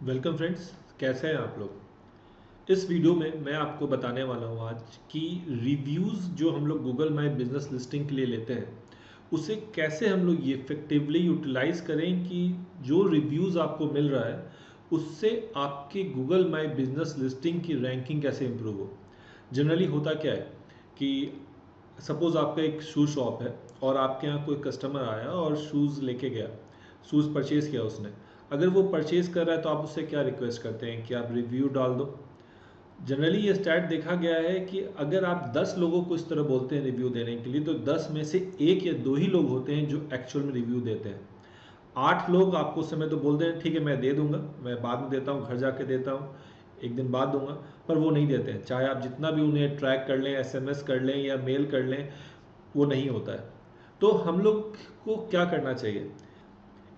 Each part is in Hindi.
वेलकम फ्रेंड्स, कैसे हैं आप लोग। इस वीडियो में मैं आपको बताने वाला हूँ आज कि रिव्यूज़ जो हम लोग गूगल माई बिजनेस लिस्टिंग के लिए लेते हैं उसे कैसे हम लोग ये इफेक्टिवली यूटिलाइज करें कि जो रिव्यूज़ आपको मिल रहा है उससे आपके गूगल माई बिजनेस लिस्टिंग की रैंकिंग कैसे इम्प्रूव हो। जनरली होता क्या है कि सपोज़ आपका एक शू शॉप है और आपके यहाँ कोई कस्टमर आया और शूज़ लेके गया, शूज़ परचेज़ किया उसने। अगर वो परचेज़ कर रहा है तो आप उससे क्या रिक्वेस्ट करते हैं कि आप रिव्यू डाल दो। जनरली ये स्टैट देखा गया है कि अगर आप 10 लोगों को इस तरह बोलते हैं रिव्यू देने के लिए तो 10 में से एक या दो ही लोग होते हैं जो एक्चुअल में रिव्यू देते हैं। 8 लोग आपको उस समय तो बोलते हैं ठीक है मैं दे दूंगा, मैं बाद में देता हूँ, घर जाके देता हूँ, एक दिन बाद दूंगा, पर वो नहीं देते हैं। चाहे आप जितना भी उन्हें ट्रैक कर लें, एसएमएस कर लें या मेल कर लें, वो नहीं होता है। तो हम लोग को क्या करना चाहिए।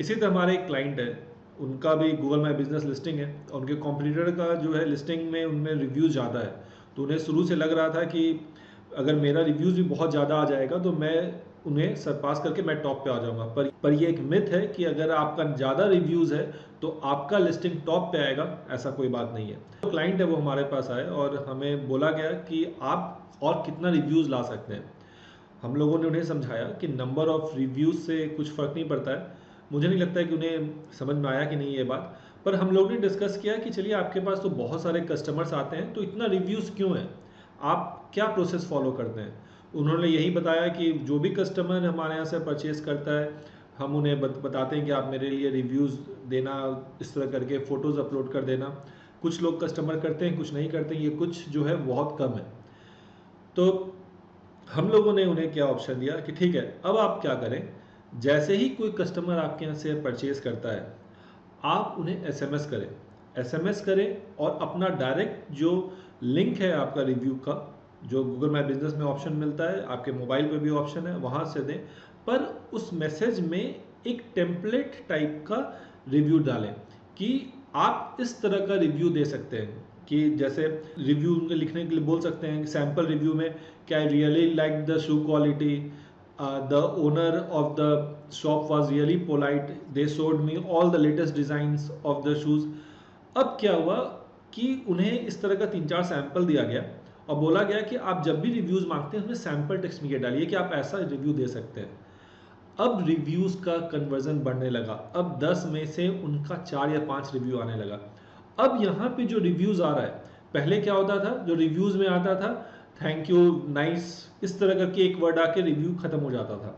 इसी तरह हमारे एक क्लाइंट है, उनका भी गूगल माई बिजनेस लिस्टिंग है, उनके कॉम्पिटिटर का जो है लिस्टिंग में उनमें रिव्यूज़ ज़्यादा है। तो उन्हें शुरू से लग रहा था कि अगर मेरा रिव्यूज़ भी बहुत ज़्यादा आ जाएगा तो मैं उन्हें सरपास करके मैं टॉप पे आ जाऊंगा। पर ये एक मिथ है कि अगर आपका ज़्यादा रिव्यूज़ है तो आपका लिस्टिंग टॉप पे आएगा, ऐसा कोई बात नहीं है। जो क्लाइंट है वो हमारे पास आए और हमें बोला गया कि आप और कितना रिव्यूज़ ला सकते हैं। हम लोगों ने उन्हें समझाया कि नंबर ऑफ़ रिव्यूज़ से कुछ फ़र्क नहीं पड़ता है। मुझे नहीं लगता है कि उन्हें समझ में आया कि नहीं ये बात। पर हम लोग ने डिस्कस किया कि चलिए आपके पास तो बहुत सारे कस्टमर्स आते हैं तो इतना रिव्यूज़ क्यों है, आप क्या प्रोसेस फॉलो करते हैं। उन्होंने यही बताया कि जो भी कस्टमर हमारे यहाँ से परचेज़ करता है हम उन्हें बताते हैं कि आप मेरे लिए रिव्यूज़ देना, इस तरह करके फ़ोटोज़ अपलोड कर देना। कुछ लोग कस्टमर करते हैं, कुछ नहीं करते हैं, ये कुछ जो है बहुत कम है। तो हम लोगों ने उन्हें क्या ऑप्शन दिया कि ठीक है अब आप क्या करें, जैसे ही कोई कस्टमर आपके यहाँ से परचेज करता है आप उन्हें एसएमएस करें। एसएमएस करें और अपना डायरेक्ट जो लिंक है आपका रिव्यू का, जो गूगल माई बिजनेस में ऑप्शन मिलता है, आपके मोबाइल पे भी ऑप्शन है, वहाँ से दें। पर उस मैसेज में एक टेम्पलेट टाइप का रिव्यू डालें कि आप इस तरह का रिव्यू दे सकते हैं। कि जैसे रिव्यू में लिखने के लिए बोल सकते हैं सैम्पल रिव्यू में कि I really like the shoe quality, the owner of the shop was really polite, they showed me all the latest designs of the shoes. अब क्या हुआ कि उन्हें इस तरह का 3-4 सैंपल दिया गया और बोला गया कि आप जब भी रिव्यूज़ मांगते हैं उसमें सैंपल टेक्स्ट में ये डालिए कि आप ऐसा रिव्यू दे सकते हैं। अब रिव्यूज़ का कन्वर्जन बढ़ने लगा, अब 10 में से उनका 4 या 5 रिव्यू आने लगा। अब यहाँ पे जो रिव्यूज़ आ रहा है, पहले क्या होता था, जो रिव्यूज़ में आता था थैंक यू, नाइस, इस तरह करके एक वर्ड आके रिव्यू खत्म हो जाता था।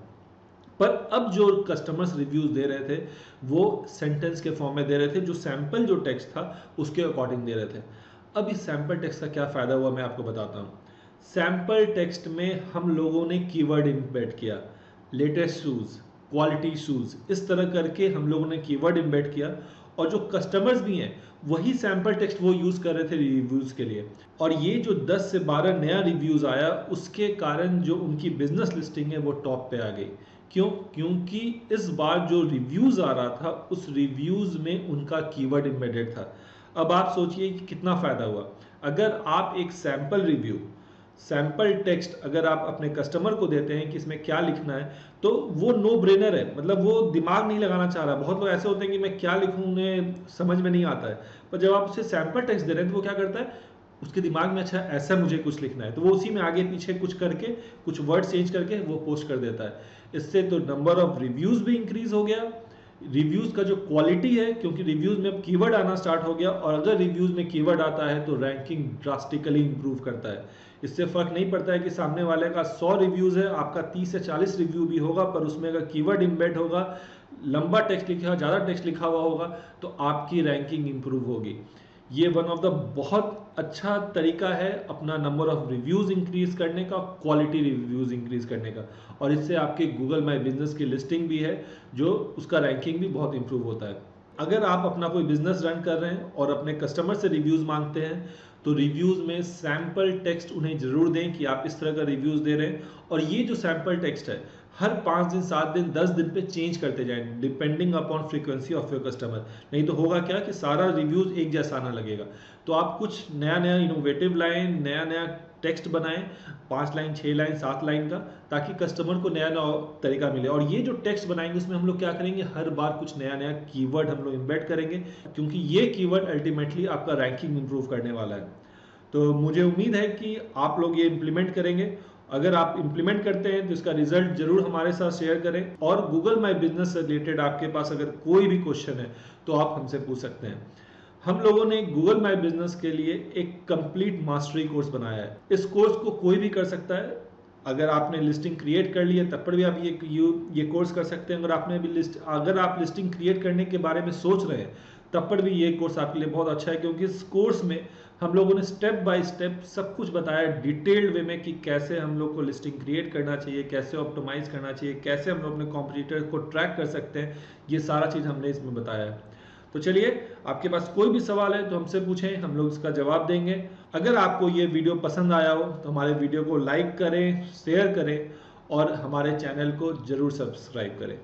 पर अब जो कस्टमर्स रिव्यूज़ दे रहे थे वो सेंटेंस के फॉर्म में दे रहे थे, जो सैंपल जो टेक्स्ट था उसके अकॉर्डिंग दे रहे थे। अब इस सैंपल टेक्स्ट का क्या फ़ायदा हुआ मैं आपको बताता हूँ। सैंपल टेक्स्ट में हम लोगों ने कीवर्ड इम्बेड किया, लेटेस्ट शूज़, क्वालिटी शूज़, इस तरह करके हम लोगों ने कीवर्ड इम्बेड किया। और जो कस्टमर्स भी हैं वही सैंपल टेक्स्ट वो यूज़ कर रहे थे रिव्यूज़ के लिए। और ये जो 10 से 12 नया रिव्यूज़ आया उसके कारण जो उनकी बिजनेस लिस्टिंग है वो टॉप पे आ गई। क्यों? क्योंकि इस बार जो रिव्यूज़ आ रहा था उस रिव्यूज़ में उनका कीवर्ड एम्बेडेड था। अब आप सोचिए कि कितना फ़ायदा हुआ। अगर आप एक सैंपल रिव्यू, सैंपल टेक्स्ट अगर आप अपने कस्टमर को देते हैं कि इसमें क्या लिखना है, तो वो नो ब्रेनर है, मतलब वो दिमाग नहीं लगाना चाह रहा। बहुत लोग ऐसे होते हैं कि मैं क्या लिखूं उन्हें समझ में नहीं आता है। पर जब आप उसे सैंपल टेक्स्ट दे रहे हैं तो वो क्या करता है, उसके दिमाग में अच्छा ऐसा मुझे कुछ लिखना है, तो वो उसी में आगे पीछे कुछ करके, कुछ वर्ड चेंज करके वो पोस्ट कर देता है। इससे तो नंबर ऑफ रिव्यूज़ भी इंक्रीज हो गया, रिव्यूज़ का जो क्वालिटी है, क्योंकि रिव्यूज़ में अब कीवर्ड आना स्टार्ट हो गया, और अगर रिव्यूज़ में कीवर्ड आता है तो रैंकिंग ड्रास्टिकली इंप्रूव करता है। इससे फ़र्क नहीं पड़ता है कि सामने वाले का 100 रिव्यूज़ है, आपका 30 से 40 रिव्यू भी होगा, पर उसमें अगर कीवर्ड इम्बेड होगा, लंबा टेक्स्ट लिखा, ज़्यादा टेक्स्ट लिखा हुआ होगा, तो आपकी रैंकिंग इंप्रूव होगी। ये वन ऑफ द बहुत अच्छा तरीका है अपना नंबर ऑफ रिव्यूज़ इंक्रीज करने का, क्वालिटी रिव्यूज़ इंक्रीज करने का। और इससे आपके गूगल माई बिजनेस की लिस्टिंग भी है, जो उसका रैंकिंग भी बहुत इंप्रूव होता है। अगर आप अपना कोई बिजनेस रन कर रहे हैं और अपने कस्टमर से रिव्यूज़ मांगते हैं तो रिव्यूज़ में सैम्पल टेक्स्ट उन्हें ज़रूर दें कि आप इस तरह का रिव्यूज़ दे रहे हैं। और ये जो सैम्पल टेक्स्ट है हर 5 दिन, 7 दिन, 10 दिन पे चेंज करते जाएं, depending upon frequency of your customer. नहीं तो होगा क्या कि सारा रिव्यूज़ एक जैसा आना लगेगा। तो आप कुछ नया नया इनोवेटिव लाएं, नया नया टेक्स्ट बनाएं, 5 लाइन, 6 लाइन, 7 लाइन का, ताकि कस्टमर को नया नया तरीका मिले। और ये जो टेक्स्ट बनाएंगे उसमें हम लोग क्या करेंगे, हर बार कुछ नया नया कीवर्ड हम लोग इम्बेड करेंगे, क्योंकि ये कीवर्ड अल्टीमेटली आपका रैंकिंग इंप्रूव करने वाला है। तो मुझे उम्मीद है कि आप लोग ये इम्प्लीमेंट करेंगे। अगर आप इम्प्लीमेंट करते हैं तो इसका रिजल्ट जरूर हमारे साथ शेयर करें। और गूगल माई बिजनेस से रिलेटेड आपके पास अगर कोई भी क्वेश्चन है तो आप हमसे पूछ सकते हैं। हम लोगों ने गूगल माई बिजनेस के लिए एक कंप्लीट मास्टरी कोर्स बनाया है। इस कोर्स को कोई भी कर सकता है। अगर आपने लिस्टिंग क्रिएट कर ली है तब पर भी आप ये कोर्स कर सकते हैं। अगर आप लिस्टिंग क्रिएट करने के बारे में सोच रहे हैं तब पर भी ये कोर्स आपके लिए बहुत अच्छा है, क्योंकि इस कोर्स में हम लोगों ने स्टेप बाय स्टेप सब कुछ बताया डिटेल्ड वे में कि कैसे हम लोग को लिस्टिंग क्रिएट करना चाहिए, कैसे ऑप्टिमाइज करना चाहिए, कैसे हम लोग अपने कॉम्पिटिटर को ट्रैक कर सकते हैं। ये सारा चीज़ हमने इसमें बताया है। तो चलिए, आपके पास कोई भी सवाल है तो हमसे पूछें, हम लोग इसका जवाब देंगे। अगर आपको ये वीडियो पसंद आया हो तो हमारे वीडियो को लाइक करें, शेयर करें और हमारे चैनल को जरूर सब्सक्राइब करें।